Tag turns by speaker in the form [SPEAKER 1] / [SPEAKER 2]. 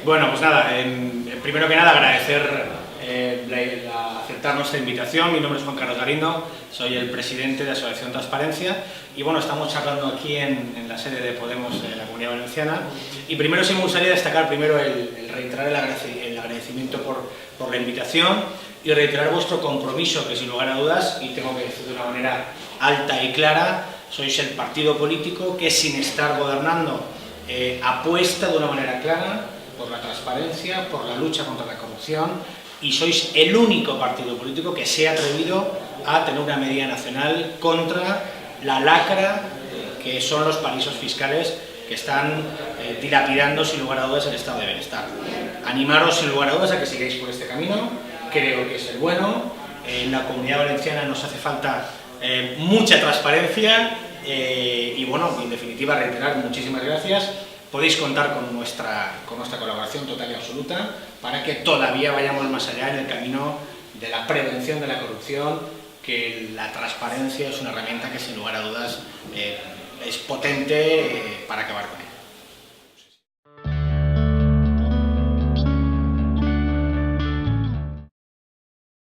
[SPEAKER 1] Bueno, pues nada, primero que nada agradecer aceptar nuestra invitación. Mi nombre es Juan Carlos Galindo, soy el presidente de Asociación Transparencia y bueno, estamos charlando aquí en la sede de Podemos de la Comunidad Valenciana y primero sí me gustaría destacar el reiterar el agradecimiento por la invitación y reiterar vuestro compromiso, que sin lugar a dudas, y tengo que decir de una manera alta y clara, sois el partido político que sin estar gobernando apuesta de una manera clara por la transparencia, por la lucha contra la corrupción, y sois el único partido político que se ha atrevido a tener una medida nacional contra la lacra que son los paraísos fiscales que están dilapidando sin lugar a dudas el estado de bienestar. Animaros sin lugar a dudas a que sigáis por este camino, creo que es el bueno. En la Comunidad Valenciana nos hace falta mucha transparencia y bueno, en definitiva reiterar muchísimas gracias. Podéis contar con nuestra colaboración total y absoluta para que todavía vayamos más allá en el camino de la prevención de la corrupción, que la transparencia es una herramienta que sin lugar a dudas es potente para acabar con ella.